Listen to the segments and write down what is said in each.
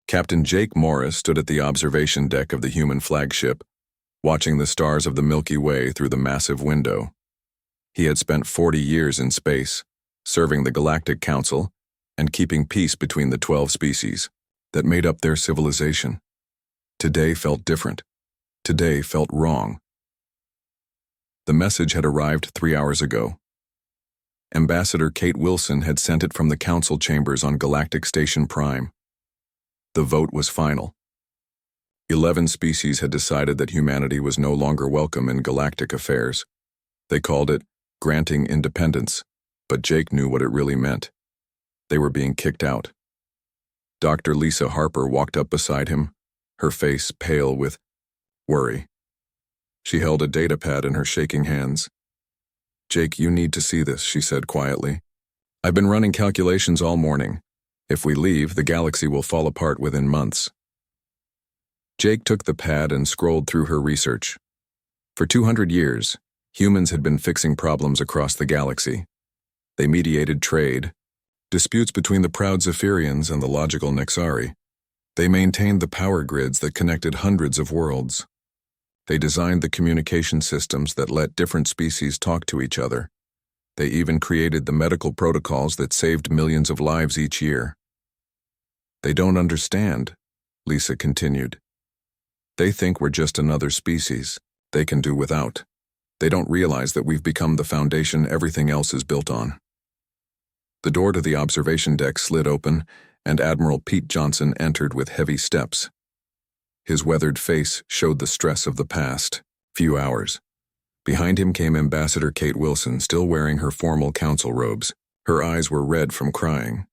Captain Jake Morris stood at the observation deck of the human flagship, watching the stars of the Milky Way through the massive window. He had spent 40 years in space, serving the Galactic Council and keeping peace between the 12 species that made up their civilization. Today felt different. Today felt wrong. The message had arrived 3 hours ago. Ambassador Kate Wilson had sent it from the council chambers on Galactic Station Prime. The vote was final. 11 species had decided that humanity was no longer welcome in galactic affairs. They called it granting independence, but Jake knew what it really meant. They were being kicked out. Dr. Lisa Harper walked up beside him, her face pale with worry. She held a datapad in her shaking hands. "Jake, you need to see this," she said quietly. "I've been running calculations all morning. If we leave, the galaxy will fall apart within months." Jake took the pad and scrolled through her research. For 200 years, humans had been fixing problems across the galaxy. They mediated trade, disputes between the proud Zephyrians and the logical Nexari. They maintained the power grids that connected hundreds of worlds. They designed the communication systems that let different species talk to each other. They even created the medical protocols that saved millions of lives each year. "They don't understand," Lisa continued. "They think we're just another species they can do without. They don't realize that we've become the foundation everything else is built on." The door to the observation deck slid open, and Admiral Pete Johnson entered with heavy steps. His weathered face showed the stress of the past few hours. Behind him came Ambassador Kate Wilson, still wearing her formal council robes. Her eyes were red from crying.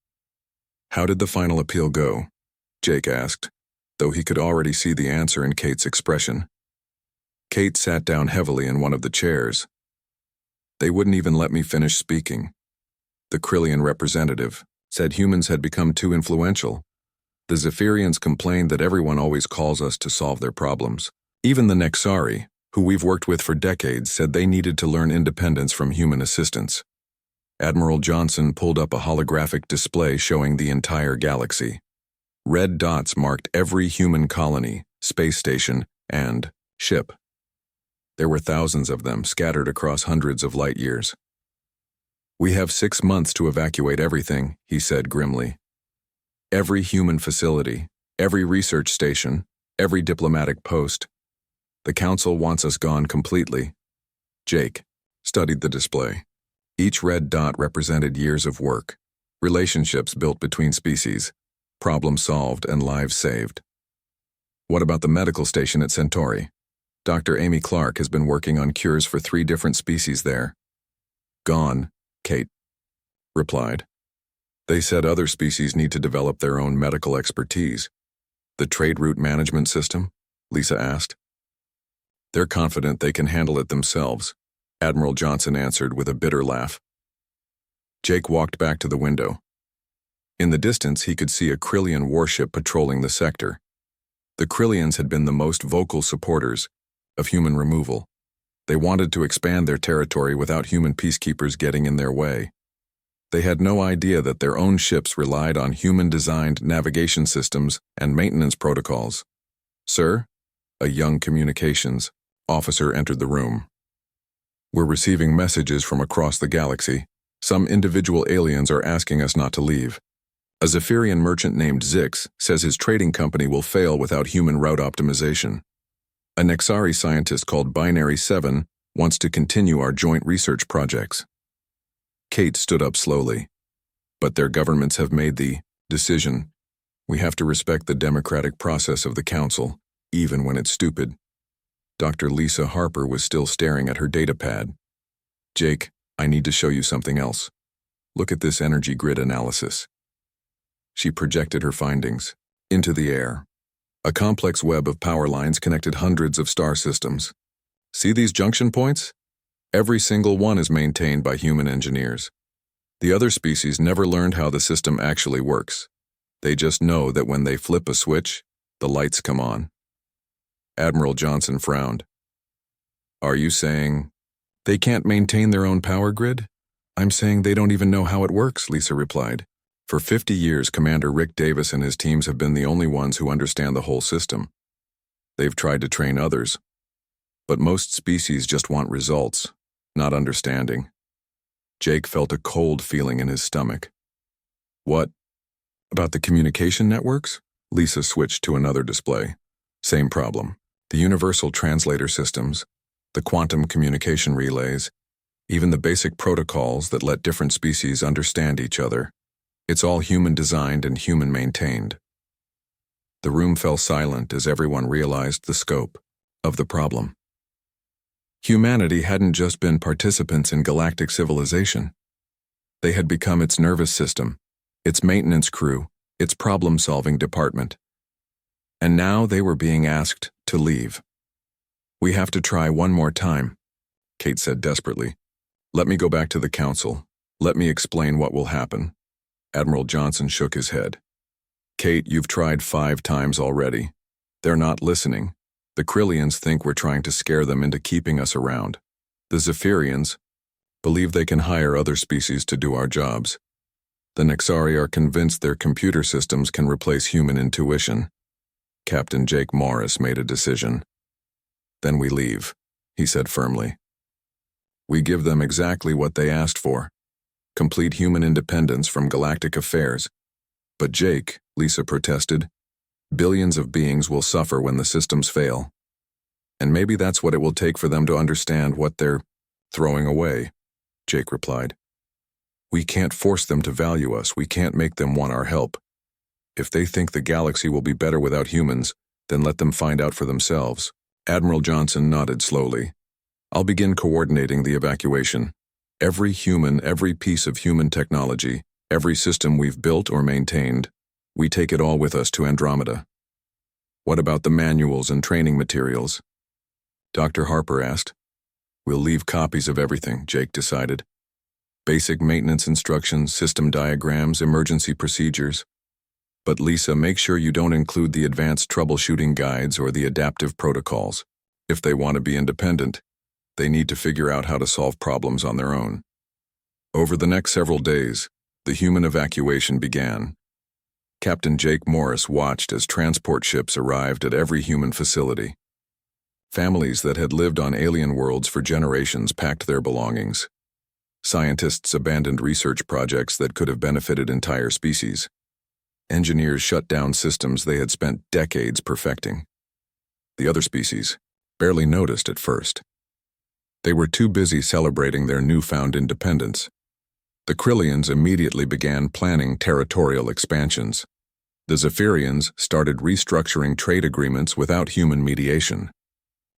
"How did the final appeal go?" Jake asked, though he could already see the answer in Kate's expression. Kate sat down heavily in one of the chairs. "They wouldn't even let me finish speaking. The Krillian representative said humans had become too influential. The Zephyrians complained that everyone always calls us to solve their problems. Even the Nexari, who we've worked with for decades, said they needed to learn independence from human assistance." Admiral Johnson pulled up a holographic display showing the entire galaxy. Red dots marked every human colony, space station, and ship. There were thousands of them scattered across hundreds of light years. "We have 6 months to evacuate everything," he said grimly. "Every human facility, every research station, every diplomatic post. The council wants us gone completely." Jake studied the display. Each red dot represented years of work, relationships built between species, problems solved and lives saved. "What about the medical station at Centauri? Dr. Amy Clark has been working on cures for 3 different species there." "Gone," Kate replied. "They said other species need to develop their own medical expertise." "The trade route management system?" Lisa asked. "They're confident they can handle it themselves," Admiral Johnson answered with a bitter laugh. Jake walked back to the window. In the distance, he could see a Krillian warship patrolling the sector. The Krillians had been the most vocal supporters of human removal. They wanted to expand their territory without human peacekeepers getting in their way. They had no idea that their own ships relied on human-designed navigation systems and maintenance protocols. "Sir?" A young communications officer entered the room. "We're receiving messages from across the galaxy. Some individual aliens are asking us not to leave. A Zephyrian merchant named Zix says his trading company will fail without human route optimization. A Nexari scientist called Binary 7 wants to continue our joint research projects." Kate stood up slowly. "But their governments have made the decision. We have to respect the democratic process of the council, even when it's stupid." Dr. Lisa Harper was still staring at her datapad. "Jake, I need to show you something else. Look at this energy grid analysis." She projected her findings into the air. A complex web of power lines connected hundreds of star systems. "See these junction points? Every single one is maintained by human engineers. The other species never learned how the system actually works. They just know that when they flip a switch, the lights come on." Admiral Johnson frowned. "Are you saying they can't maintain their own power grid?" "I'm saying they don't even know how it works," Lisa replied. For 50 years, Commander Rick Davis and his teams have been the only ones who understand the whole system. They've tried to train others, but most species just want results, not understanding. Jake felt a cold feeling in his stomach. What? About the communication networks? Lisa switched to another display. Same problem. The universal translator systems, the quantum communication relays, even the basic protocols that let different species understand each other. It's all human-designed and human-maintained. The room fell silent as everyone realized the scope of the problem. Humanity hadn't just been participants in galactic civilization. They had become its nervous system, its maintenance crew, its problem-solving department. And now they were being asked to leave. "We have to try one more time," Kate said desperately. "Let me go back to the council. Let me explain what will happen." Admiral Johnson shook his head. "Kate, you've tried 5 times already. They're not listening. The Krillians think we're trying to scare them into keeping us around. The Zephyrians believe they can hire other species to do our jobs. The Nexari are convinced their computer systems can replace human intuition." Captain Jake Morris made a decision. "Then we leave," he said firmly. "We give them exactly what they asked for. Complete human independence from galactic affairs." "But Jake," Lisa protested, "billions of beings will suffer when the systems fail. And maybe that's what it will take for them to understand what they're throwing away," Jake replied. "We can't force them to value us. We can't make them want our help. If they think the galaxy will be better without humans, then let them find out for themselves." Admiral Johnson nodded slowly. "I'll begin coordinating the evacuation. Every human, every piece of human technology, every system we've built or maintained, we take it all with us to Andromeda." "What about the manuals and training materials?" Dr. Harper asked. "We'll leave copies of everything," Jake decided. "Basic maintenance instructions, system diagrams, emergency procedures. But Lisa, make sure you don't include the advanced troubleshooting guides or the adaptive protocols. If they want to be independent, they need to figure out how to solve problems on their own." Over the next several days, the human evacuation began. Captain Jake Morris watched as transport ships arrived at every human facility. Families that had lived on alien worlds for generations packed their belongings. Scientists abandoned research projects that could have benefited entire species. Engineers shut down systems they had spent decades perfecting. The other species barely noticed at first. They were too busy celebrating their newfound independence. The Krillians immediately began planning territorial expansions. The Zephyrians started restructuring trade agreements without human mediation.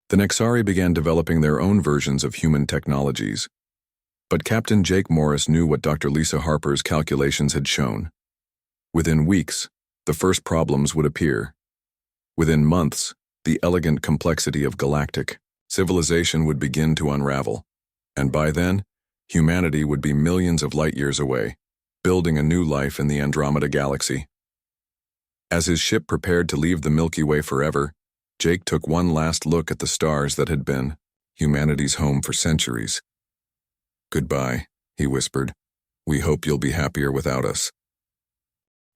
The Nexari began developing their own versions of human technologies. But Captain Jake Morris knew what Dr. Lisa Harper's calculations had shown. Within weeks, the first problems would appear. Within months, the elegant complexity of galactic civilization would begin to unravel. And by then, humanity would be millions of light years away, building a new life in the Andromeda galaxy. As his ship prepared to leave the Milky Way forever, Jake took one last look at the stars that had been humanity's home for centuries. "Goodbye," he whispered. "We hope you'll be happier without us."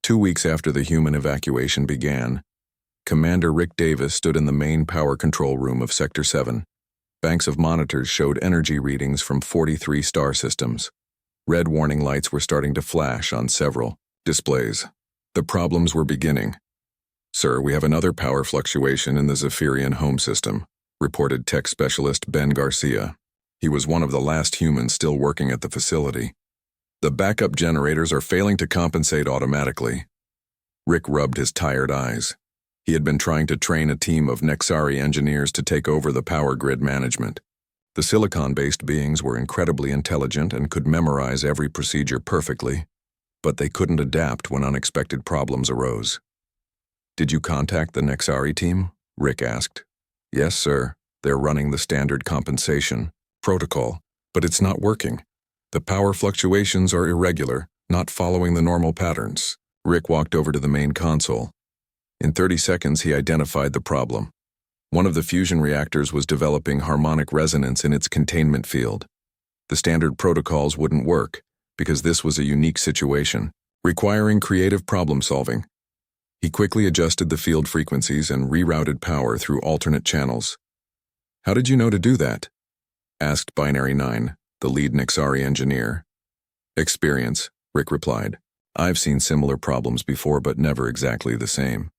2 weeks after the human evacuation began, Commander Rick Davis stood in the main power control room of Sector 7. Banks of monitors showed energy readings from 43 star systems. Red warning lights were starting to flash on several displays. The problems were beginning. "Sir, we have another power fluctuation in the Zephyrian home system," reported tech specialist Ben Garcia. He was one of the last humans still working at the facility. "The backup generators are failing to compensate automatically." Rick rubbed his tired eyes. He had been trying to train a team of Nexari engineers to take over the power grid management. The silicon-based beings were incredibly intelligent and could memorize every procedure perfectly, but they couldn't adapt when unexpected problems arose. "Did you contact the Nexari team?" Rick asked. "Yes, sir. They're running the standard compensation protocol, but it's not working. The power fluctuations are irregular, not following the normal patterns." Rick walked over to the main console. In 30 seconds, he identified the problem. One of the fusion reactors was developing harmonic resonance in its containment field. The standard protocols wouldn't work, because this was a unique situation, requiring creative problem-solving. He quickly adjusted the field frequencies and rerouted power through alternate channels. "How did you know to do that?" asked Binary 9, the lead Nixari engineer. "Experience," Rick replied. "I've seen similar problems before, but never exactly the same.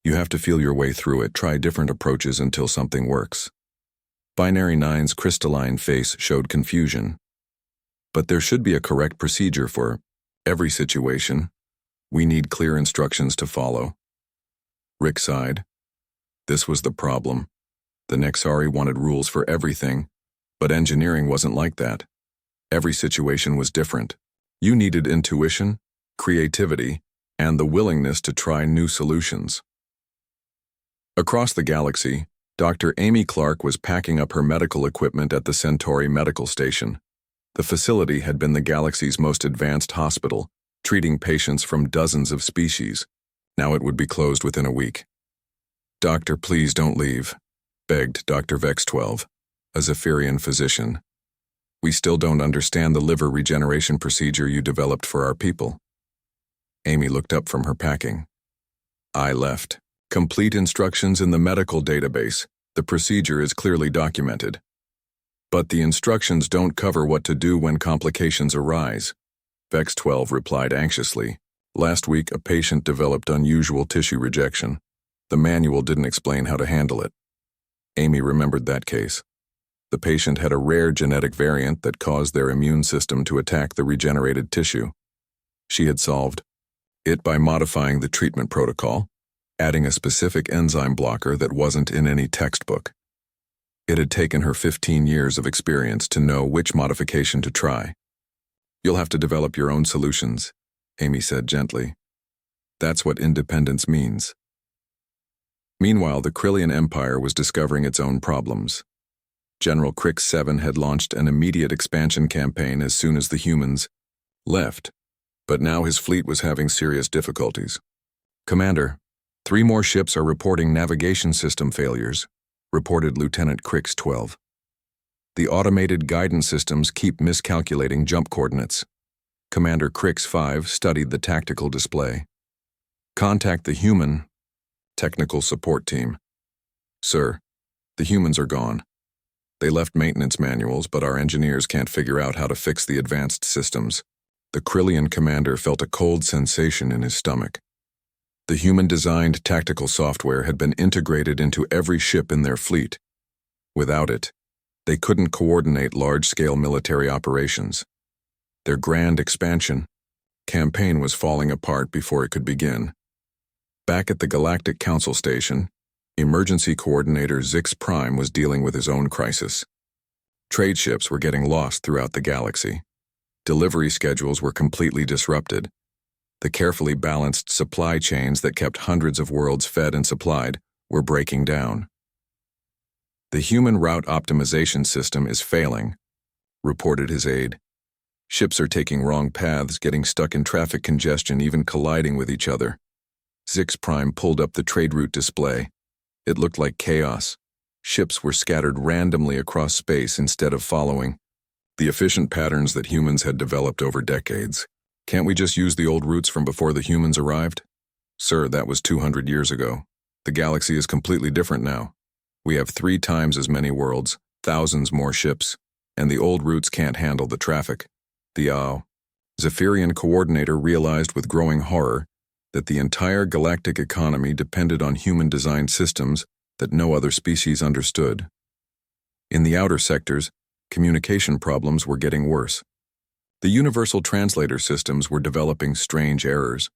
You have to feel your way through it, try different approaches until something works." Binary 9's crystalline face showed confusion. "But there should be a correct procedure for every situation. We need clear instructions to follow." Rick sighed. This was the problem. The Nexari wanted rules for everything, but engineering wasn't like that. Every situation was different. You needed intuition, creativity, and the willingness to try new solutions. Across the galaxy, Dr. Amy Clark was packing up her medical equipment at the Centauri Medical Station. The facility had been the galaxy's most advanced hospital, treating patients from dozens of species. Now it would be closed within a week. "Doctor, please don't leave," begged Dr. Vex-12, a Zephyrian physician. "We still don't understand the liver regeneration procedure you developed for our people." Amy looked up from her packing. "I left. Complete instructions in the medical database. The procedure is clearly documented. But the instructions don't cover what to do when complications arise." Vex-12 replied anxiously. "Last week, a patient developed unusual tissue rejection. The manual didn't explain how to handle it." Amy remembered that case. The patient had a rare genetic variant that caused their immune system to attack the regenerated tissue. She had solved it by modifying the treatment protocol, adding a specific enzyme blocker that wasn't in any textbook. It had taken her 15 years of experience to know which modification to try. "You'll have to develop your own solutions," Amy said gently. "That's what independence means." Meanwhile, the Krillian Empire was discovering its own problems. General Krix 7 had launched an immediate expansion campaign as soon as the humans left, but now his fleet was having serious difficulties. "Commander, 3 more ships are reporting navigation system failures," reported Lieutenant Krix 12. "The automated guidance systems keep miscalculating jump coordinates." Commander Krix 5 studied the tactical display. "Contact the human technical support team." "Sir, the humans are gone. They left maintenance manuals, but our engineers can't figure out how to fix the advanced systems." The Krillian commander felt a cold sensation in his stomach. The human-designed tactical software had been integrated into every ship in their fleet. Without it, they couldn't coordinate large-scale military operations. Their grand expansion campaign was falling apart before it could begin. Back at the Galactic Council Station, Emergency Coordinator Zix Prime was dealing with his own crisis. Trade ships were getting lost throughout the galaxy. Delivery schedules were completely disrupted. The carefully balanced supply chains that kept hundreds of worlds fed and supplied were breaking down. "The human route optimization system is failing," reported his aide. "Ships are taking wrong paths, getting stuck in traffic congestion, even colliding with each other." Zix Prime pulled up the trade route display. It looked like chaos. Ships were scattered randomly across space instead of following the efficient patterns that humans had developed over decades. "Can't we just use the old routes from before the humans arrived?" "Sir, that was 200 years ago. The galaxy is completely different now. We have 3 times as many worlds, thousands more ships, and the old routes can't handle the traffic." The Zephyrian coordinator realized with growing horror that the entire galactic economy depended on human-designed systems that no other species understood. In the outer sectors, communication problems were getting worse. The universal translator systems were developing strange errors.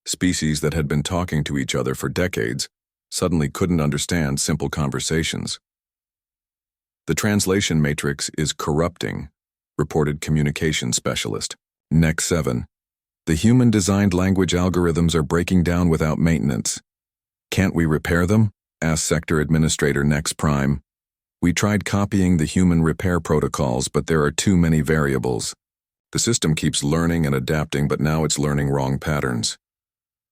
Species that had been talking to each other for decades suddenly couldn't understand simple conversations. "The translation matrix is corrupting," reported communication specialist Nex 7. "The human-designed language algorithms are breaking down without maintenance." "Can't we repair them?" asked Sector Administrator Nex Prime. "We tried copying the human repair protocols, but there are too many variables. The system keeps learning and adapting, but now it's learning wrong patterns.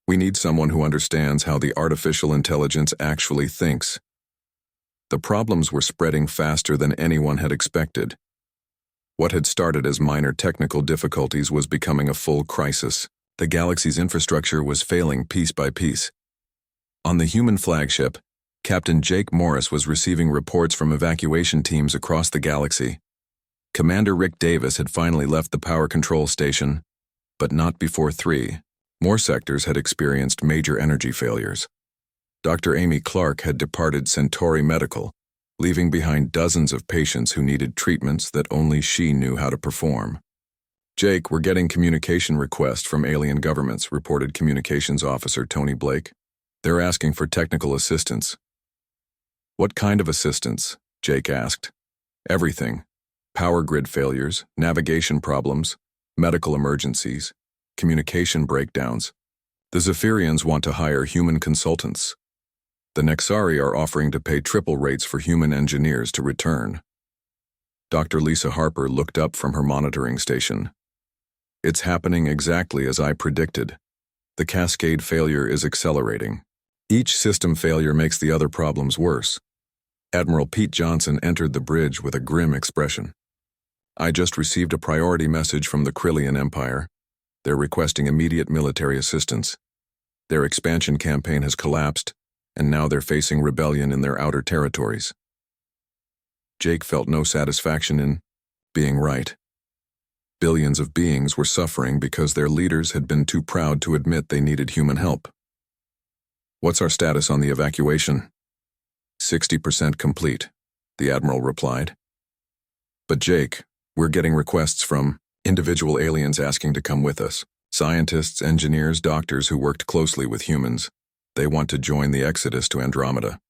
We need someone who understands how the artificial intelligence actually thinks." The problems were spreading faster than anyone had expected. What had started as minor technical difficulties was becoming a full crisis. The galaxy's infrastructure was failing piece by piece. On the human flagship, Captain Jake Morris was receiving reports from evacuation teams across the galaxy. Commander Rick Davis had finally left the power control station, but not before 3. More sectors had experienced major energy failures. Dr. Amy Clark had departed Centauri Medical, leaving behind dozens of patients who needed treatments that only she knew how to perform. "Jake, we're getting communication requests from alien governments," reported Communications Officer Tony Blake. "They're asking for technical assistance." "What kind of assistance?" Jake asked. "Everything. Power grid failures, navigation problems, medical emergencies, communication breakdowns. The Zephyrians want to hire human consultants. The Nexari are offering to pay triple rates for human engineers to return." Dr. Lisa Harper looked up from her monitoring station. "It's happening exactly as I predicted. The cascade failure is accelerating. Each system failure makes the other problems worse." Admiral Pete Johnson entered the bridge with a grim expression. "I just received a priority message from the Krillian Empire. They're requesting immediate military assistance. Their expansion campaign has collapsed, and now they're facing rebellion in their outer territories." Jake felt no satisfaction in being right. Billions of beings were suffering because their leaders had been too proud to admit they needed human help. "What's our status on the evacuation?" 60% complete, the Admiral replied. "But Jake, we're getting requests from individual aliens asking to come with us. Scientists, engineers, doctors who worked closely with humans. They want to join the exodus to Andromeda."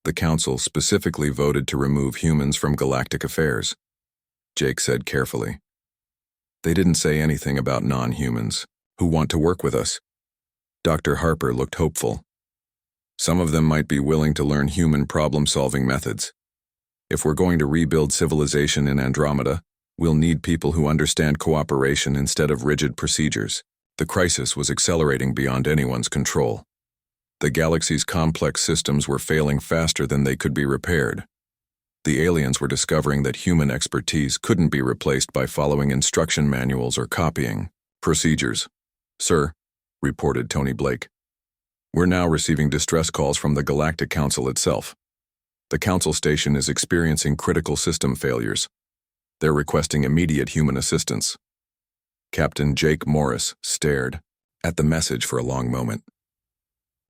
The Council specifically voted to remove humans from galactic affairs, Jake said carefully. "They didn't say anything about non-humans who want to work with us." Dr. Harper looked hopeful. "Some of them might be willing to learn human problem-solving methods. If we're going to rebuild civilization in Andromeda, we'll need people who understand cooperation instead of rigid procedures." The crisis was accelerating beyond anyone's control. The galaxy's complex systems were failing faster than they could be repaired. The aliens were discovering that human expertise couldn't be replaced by following instruction manuals or copying procedures. "Sir," reported Tony Blake, "we're now receiving distress calls from the Galactic Council itself. The Council station is experiencing critical system failures. They're requesting immediate human assistance." Captain Jake Morris stared at the message for a long moment.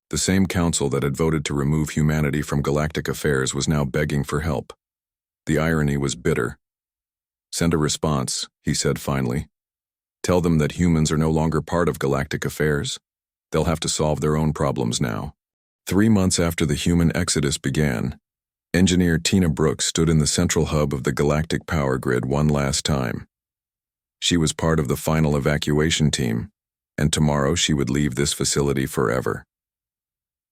The same council that had voted to remove humanity from galactic affairs was now begging for help. The irony was bitter. "Send a response," he said finally. "Tell them that humans are no longer part of galactic affairs. They'll have to solve their own problems now." 3 months after the human exodus began, engineer Tina Brooks stood in the central hub of the galactic power grid one last time. She was part of the final evacuation team, and tomorrow she would leave this facility forever.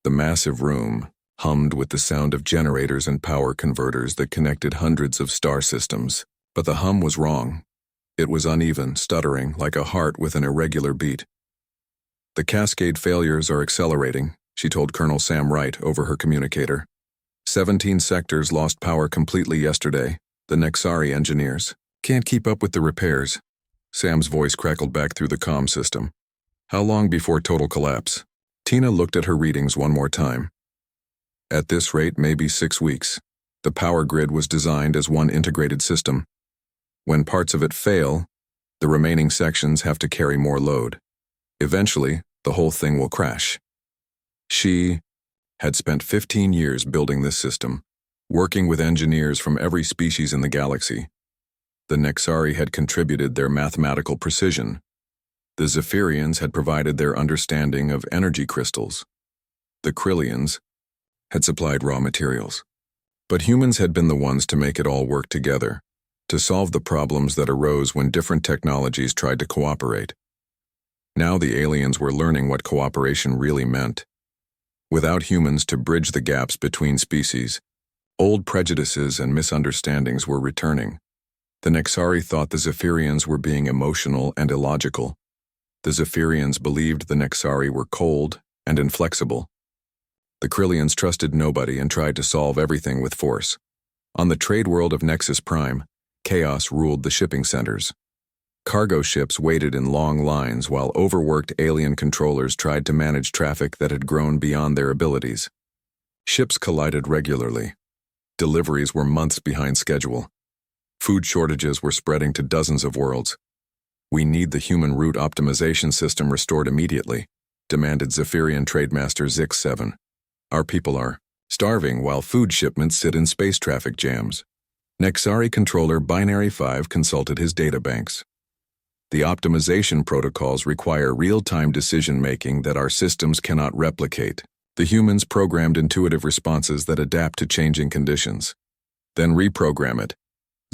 The massive room hummed with the sound of generators and power converters that connected hundreds of star systems. But the hum was wrong. It was uneven, stuttering, like a heart with an irregular beat. "The cascade failures are accelerating," she told Colonel Sam Wright over her communicator. 17 sectors lost power completely yesterday. The Nexari engineers can't keep up with the repairs. Sam's voice crackled back through the comm system. "How long before total collapse?" Tina looked at her readings one more time. "At this rate, maybe 6 weeks. The power grid was designed as one integrated system. When parts of it fail, the remaining sections have to carry more load. Eventually, the whole thing will crash." She had spent 15 years building this system, working with engineers from every species in the galaxy. The Nexari had contributed their mathematical precision. The Zephyrians had provided their understanding of energy crystals. The Krillians had supplied raw materials. But humans had been the ones to make it all work together, to solve the problems that arose when different technologies tried to cooperate. Now the aliens were learning what cooperation really meant. Without humans to bridge the gaps between species, old prejudices and misunderstandings were returning. The Nexari thought the Zephyrians were being emotional and illogical. The Zephyrians believed the Nexari were cold and inflexible. The Krillians trusted nobody and tried to solve everything with force. On the trade world of Nexus Prime, chaos ruled the shipping centers. Cargo ships waited in long lines while overworked alien controllers tried to manage traffic that had grown beyond their abilities. Ships collided regularly. Deliveries were months behind schedule. Food shortages were spreading to dozens of worlds. "We need the human route optimization system restored immediately," demanded Zephyrian Trademaster Zix-7. "Our people are starving while food shipments sit in space traffic jams." Nexari controller Binary 5 consulted his databanks. "The optimization protocols require real-time decision-making that our systems cannot replicate. The humans programmed intuitive responses that adapt to changing conditions. Then reprogram it,"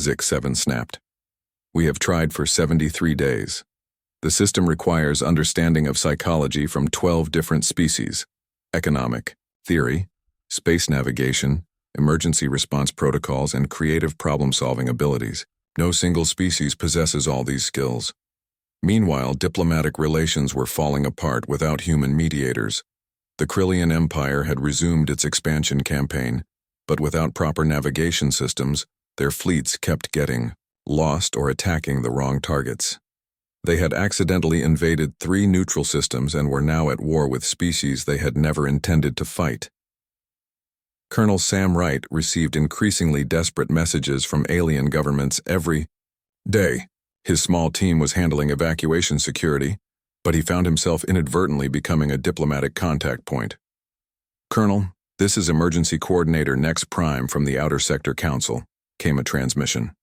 Zix-7 snapped. "We have tried for 73 days. The system requires understanding of psychology from 12 different species: economic, theory, space navigation, emergency response protocols, and creative problem-solving abilities. No single species possesses all these skills." Meanwhile, diplomatic relations were falling apart without human mediators. The Krillian Empire had resumed its expansion campaign, but without proper navigation systems, their fleets kept getting lost or attacking the wrong targets. They had accidentally invaded 3 neutral systems and were now at war with species they had never intended to fight. Colonel Sam Wright received increasingly desperate messages from alien governments every day. His small team was handling evacuation security, but he found himself inadvertently becoming a diplomatic contact point. "Colonel, this is Emergency Coordinator Nex Prime from the Outer Sector Council," came a transmission.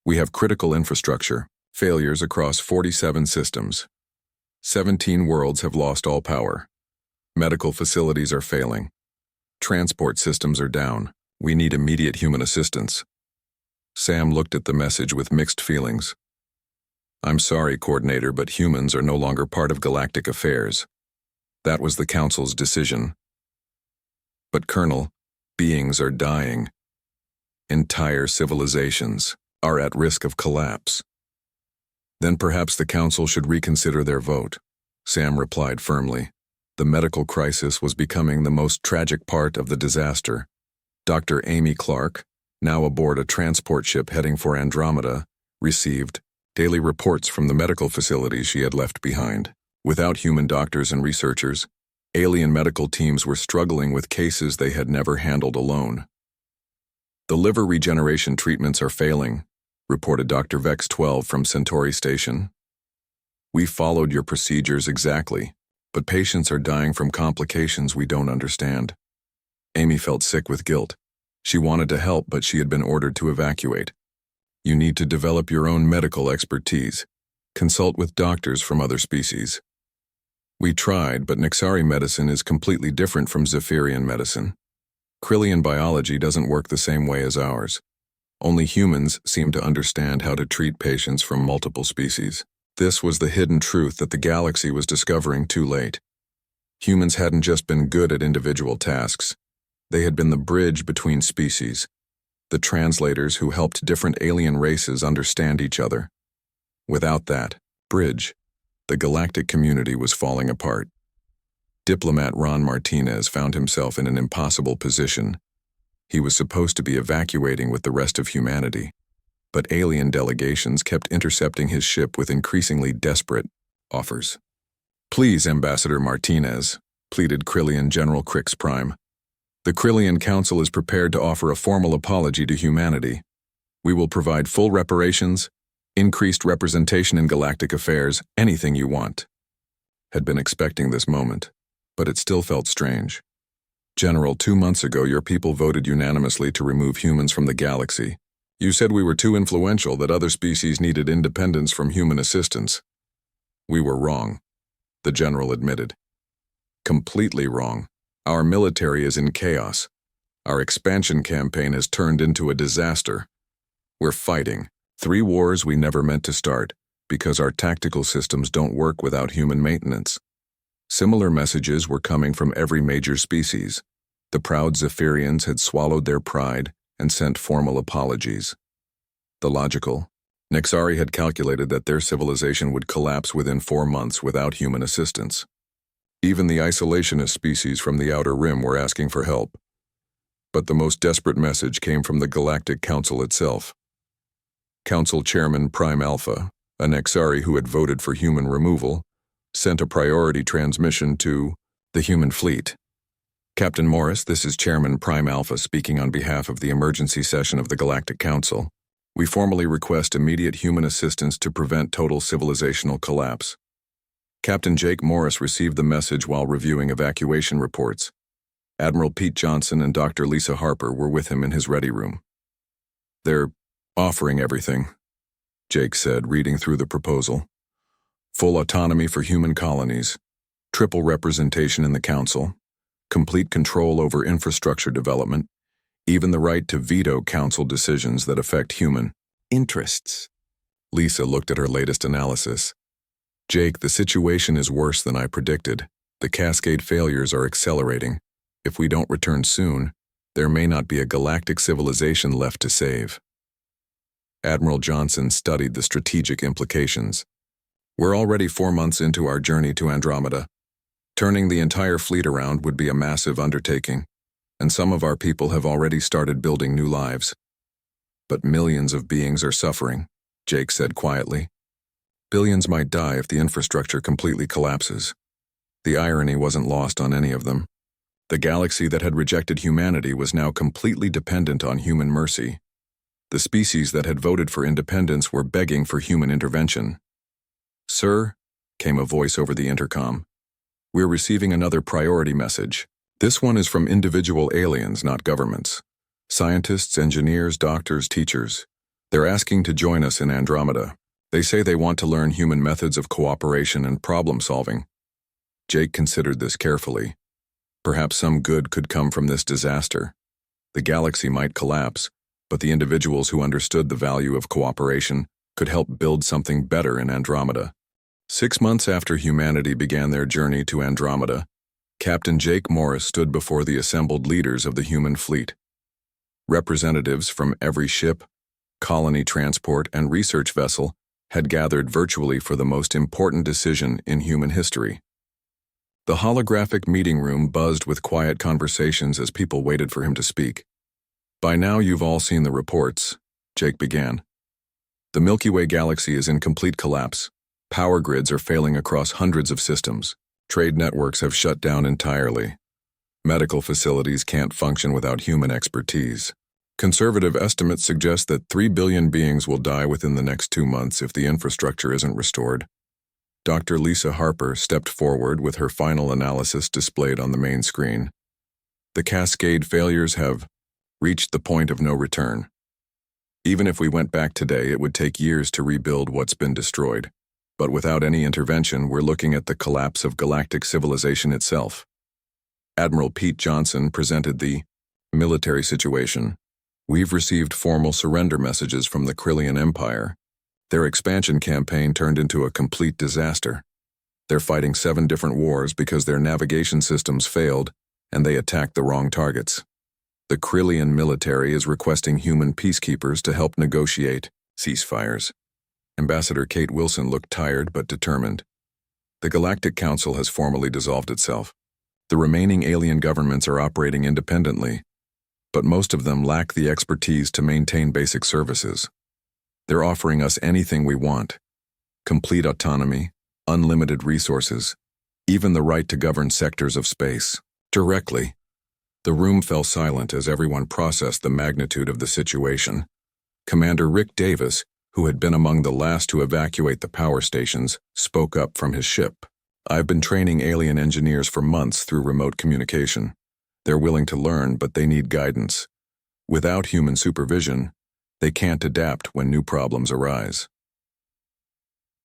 "We have critical infrastructure, failures across 47 systems. 17 worlds have lost all power. Medical facilities are failing. Transport systems are down. We need immediate human assistance." Sam looked at the message with mixed feelings. "I'm sorry, Coordinator, but humans are no longer part of galactic affairs. That was the Council's decision." "But Colonel, beings are dying. Entire civilizations are at risk of collapse." "Then perhaps the Council should reconsider their vote," Sam replied firmly. The medical crisis was becoming the most tragic part of the disaster. Dr. Amy Clark, now aboard a transport ship heading for Andromeda, received daily reports from the medical facilities she had left behind. Without human doctors and researchers, alien medical teams were struggling with cases they had never handled alone. "The liver regeneration treatments are failing," reported Dr. Vex-12 from Centauri Station. "We followed your procedures exactly, but patients are dying from complications we don't understand." Amy felt sick with guilt. She wanted to help, but she had been ordered to evacuate. "You need to develop your own medical expertise. Consult with doctors from other species." "We tried, but Nexari medicine is completely different from Zephyrian medicine. Krillian biology doesn't work the same way as ours. Only humans seem to understand how to treat patients from multiple species." This was the hidden truth that the galaxy was discovering too late. Humans hadn't just been good at individual tasks. They had been the bridge between species, the translators who helped different alien races understand each other. Without that bridge, the galactic community was falling apart. Diplomat Ron Martinez found himself in an impossible position. He was supposed to be evacuating with the rest of humanity, but alien delegations kept intercepting his ship with increasingly desperate offers. "Please, Ambassador Martinez," pleaded Krillian General Crix Prime. "The Krillian Council is prepared to offer a formal apology to humanity. We will provide full reparations, increased representation in galactic affairs, anything you want." Had been expecting this moment, but it still felt strange. "General, 2 months ago your people voted unanimously to remove humans from the galaxy. You said we were too influential, that other species needed independence from human assistance." "We were wrong," the general admitted. "Completely wrong. Our military is in chaos. Our expansion campaign has turned into a disaster. We're fighting 3 wars we never meant to start because our tactical systems don't work without human maintenance." Similar messages were coming from every major species. The proud Zephyrians had swallowed their pride and sent formal apologies. The logical, Nexari had calculated that their civilization would collapse within 4 months without human assistance. Even the isolationist species from the Outer Rim were asking for help. But the most desperate message came from the Galactic Council itself. Council Chairman Prime Alpha, An Nexari who had voted for human removal, sent a priority transmission to the human fleet. Captain Morris, this is Chairman Prime Alpha speaking on behalf of the emergency session of the Galactic Council. We formally request immediate human assistance to prevent total civilizational collapse. Captain Jake Morris received the message while reviewing evacuation reports. Admiral Pete Johnson and Dr. Lisa Harper were with him in his ready room. They're offering everything, Jake said, reading through the proposal. Full autonomy for human colonies, triple representation in the Council, complete control over infrastructure development, even the right to veto Council decisions that affect human interests. Lisa looked at her latest analysis. Jake, the situation is worse than I predicted. The cascade failures are accelerating. If we don't return soon, there may not be a galactic civilization left to save. Admiral Johnson studied the strategic implications. We're already 4 months into our journey to Andromeda. Turning the entire fleet around would be a massive undertaking, and some of our people have already started building new lives. But millions of beings are suffering, Jake said quietly. Billions might die if the infrastructure completely collapses. The irony wasn't lost on any of them. The galaxy that had rejected humanity was now completely dependent on human mercy. The species that had voted for independence were begging for human intervention. "Sir," came a voice over the intercom, "we're receiving another priority message. This one is from individual aliens, not governments. Scientists, engineers, doctors, teachers. They're asking to join us in Andromeda. They say they want to learn human methods of cooperation and problem-solving." Jake considered this carefully. Perhaps some good could come from this disaster. The galaxy might collapse, but the individuals who understood the value of cooperation could help build something better in Andromeda. 6 months after humanity began their journey to Andromeda, Captain Jake Morris stood before the assembled leaders of the human fleet. Representatives from every ship, colony transport, and research vessel had gathered virtually for the most important decision in human history. The holographic meeting room buzzed with quiet conversations as people waited for him to speak. "By now you've all seen the reports," Jake began. "The Milky Way galaxy is in complete collapse. Power grids are failing across hundreds of systems. Trade networks have shut down entirely. Medical facilities can't function without human expertise. Conservative estimates suggest that 3 billion beings will die within the next 2 months if the infrastructure isn't restored." Dr. Lisa Harper stepped forward with her final analysis displayed on the main screen. "The cascade failures have reached the point of no return. Even if we went back today, it would take years to rebuild what's been destroyed. But without any intervention, we're looking at the collapse of galactic civilization itself." Admiral Pete Johnson presented the military situation. "We've received formal surrender messages from the Krillian Empire. Their expansion campaign turned into a complete disaster. They're fighting 7 different wars because their navigation systems failed and they attacked the wrong targets. The Krillian military is requesting human peacekeepers to help negotiate ceasefires." Ambassador Kate Wilson looked tired but determined. "The Galactic Council has formally dissolved itself. The remaining alien governments are operating independently, but most of them lack the expertise to maintain basic services. They're offering us anything we want: complete autonomy, unlimited resources, even the right to govern sectors of space directly." The room fell silent as everyone processed the magnitude of the situation. Commander Rick Davis, who had been among the last to evacuate the power stations, spoke up from his ship. "I've been training alien engineers for months through remote communication. They're willing to learn, but they need guidance. Without human supervision, they can't adapt when new problems arise."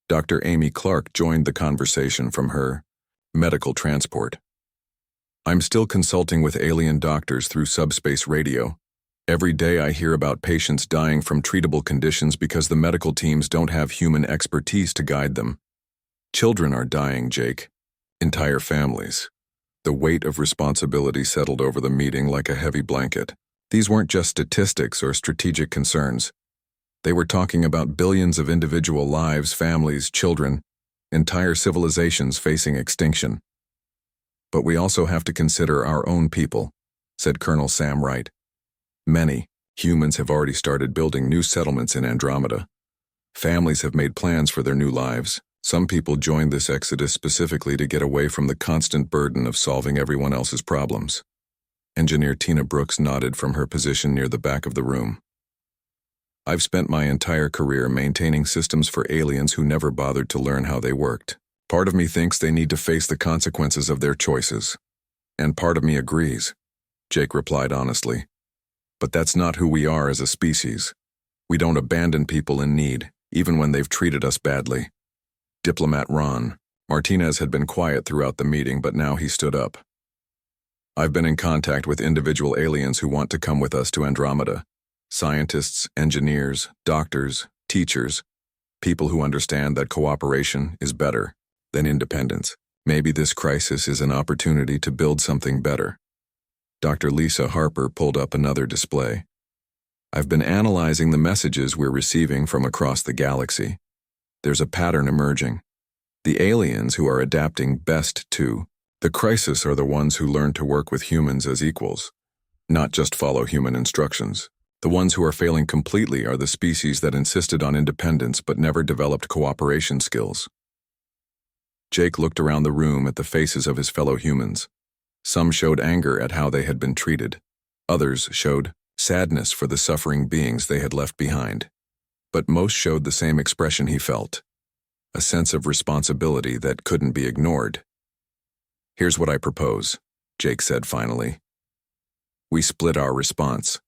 Dr. Amy Clark joined the conversation from her medical transport. "I'm still consulting with alien doctors through subspace radio. Every day I hear about patients dying from treatable conditions because the medical teams don't have human expertise to guide them. Children are dying, Jake. Entire families." The weight of responsibility settled over the meeting like a heavy blanket. These weren't just statistics or strategic concerns. They were talking about billions of individual lives, families, children, entire civilizations facing extinction. "But we also have to consider our own people," said Colonel Sam Wright. "Many humans have already started building new settlements in Andromeda. Families have made plans for their new lives. Some people joined this exodus specifically to get away from the constant burden of solving everyone else's problems. Engineer Tina Brooks nodded from her position near the back of the room. I've spent my entire career maintaining systems for aliens who never bothered to learn how they worked. Part of me thinks they need to face the consequences of their choices. And part of me agrees, Jake replied honestly. But that's not who we are as a species. We don't abandon people in need, even when they've treated us badly. Diplomat Ron Martinez had been quiet throughout the meeting, but now he stood up. I've been in contact with individual aliens who want to come with us to Andromeda. Scientists, engineers, doctors, teachers, people who understand that cooperation is better than independence. Maybe this crisis is an opportunity to build something better. Dr. Lisa Harper pulled up another display. I've been analyzing the messages we're receiving from across the galaxy. There's a pattern emerging. The aliens who are adapting best to the crisis are the ones who learn to work with humans as equals, not just follow human instructions. The ones who are failing completely are the species that insisted on independence but never developed cooperation skills. Jake looked around the room at the faces of his fellow humans. Some showed anger at how they had been treated. Others showed sadness for the suffering beings they had left behind. But most showed the same expression he felt, a sense of responsibility that couldn't be ignored. Here's what I propose, Jake said finally. We split our response.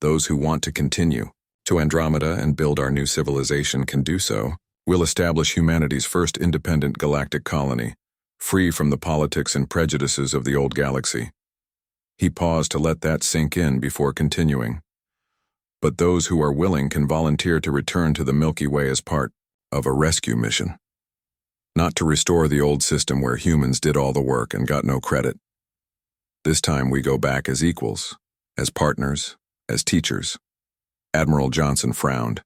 Those who want to continue to Andromeda and build our new civilization can do so. We'll establish humanity's first independent galactic colony, free from the politics and prejudices of the old galaxy. He paused to let that sink in before continuing. But those who are willing can volunteer to return to the Milky Way as part of a rescue mission. Not to restore the old system where humans did all the work and got no credit. This time we go back as equals, as partners, as teachers. Admiral Johnson frowned.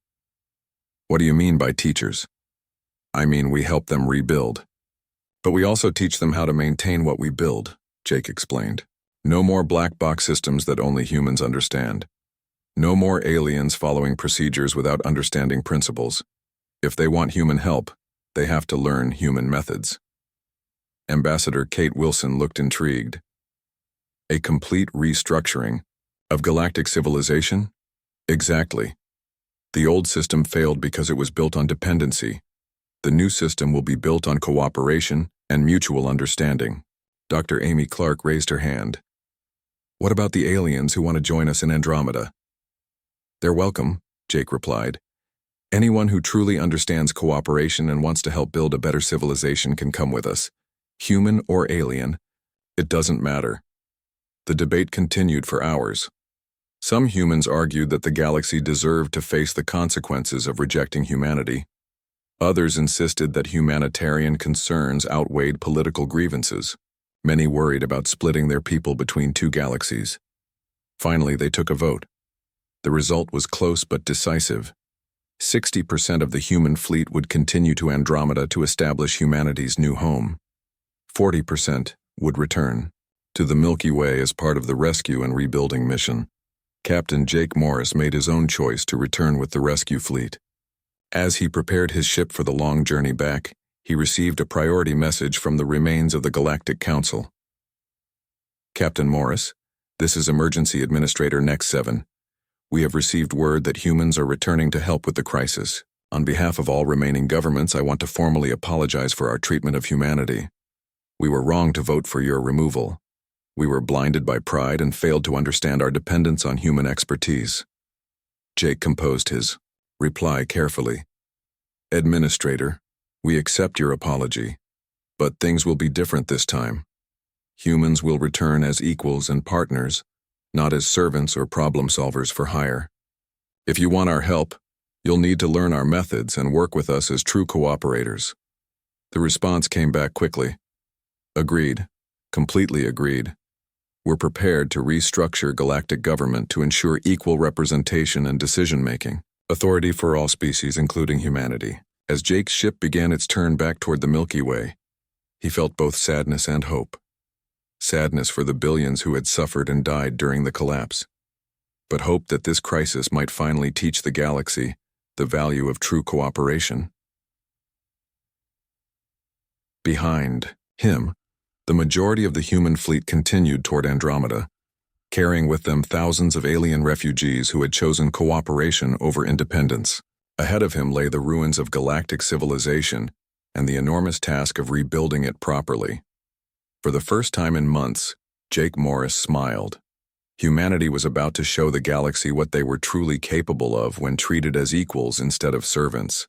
What do you mean by teachers? I mean we help them rebuild. But we also teach them how to maintain what we build, Jake explained. No more black box systems that only humans understand. No more aliens following procedures without understanding principles. If they want human help, they have to learn human methods. Ambassador Kate Wilson looked intrigued. A complete restructuring of galactic civilization? Exactly. The old system failed because it was built on dependency. The new system will be built on cooperation and mutual understanding. Dr. Amy Clark raised her hand. What about the aliens who want to join us in Andromeda? They're welcome, Jake replied. Anyone who truly understands cooperation and wants to help build a better civilization can come with us. Human or alien, it doesn't matter. The debate continued for hours. Some humans argued that the galaxy deserved to face the consequences of rejecting humanity. Others insisted that humanitarian concerns outweighed political grievances. Many worried about splitting their people between two galaxies. Finally, they took a vote. The result was close but decisive. 60% of the human fleet would continue to Andromeda to establish humanity's new home. 40% would return to the Milky Way as part of the rescue and rebuilding mission. Captain Jake Morris made his own choice to return with the rescue fleet. As he prepared his ship for the long journey back, he received a priority message from the remains of the Galactic Council. Captain Morris, this is Emergency Administrator Next 7. We have received word that humans are returning to help with the crisis. On behalf of all remaining governments, I want to formally apologize for our treatment of humanity. We were wrong to vote for your removal. We were blinded by pride and failed to understand our dependence on human expertise. Jake composed his reply carefully. Administrator, we accept your apology, but things will be different this time. Humans will return as equals and partners, not as servants or problem solvers for hire. If you want our help, you'll need to learn our methods and work with us as true cooperators. The response came back quickly. Agreed. Completely agreed. We're prepared to restructure galactic government to ensure equal representation and decision-making. Authority for all species, including humanity. As Jake's ship began its turn back toward the Milky Way, he felt both sadness and hope. Sadness for the billions who had suffered and died during the collapse, but hope that this crisis might finally teach the galaxy the value of true cooperation. Behind him, the majority of the human fleet continued toward Andromeda, carrying with them thousands of alien refugees who had chosen cooperation over independence. Ahead of him lay the ruins of galactic civilization and the enormous task of rebuilding it properly. For the first time in months, Jake Morris smiled. Humanity was about to show the galaxy what they were truly capable of when treated as equals instead of servants.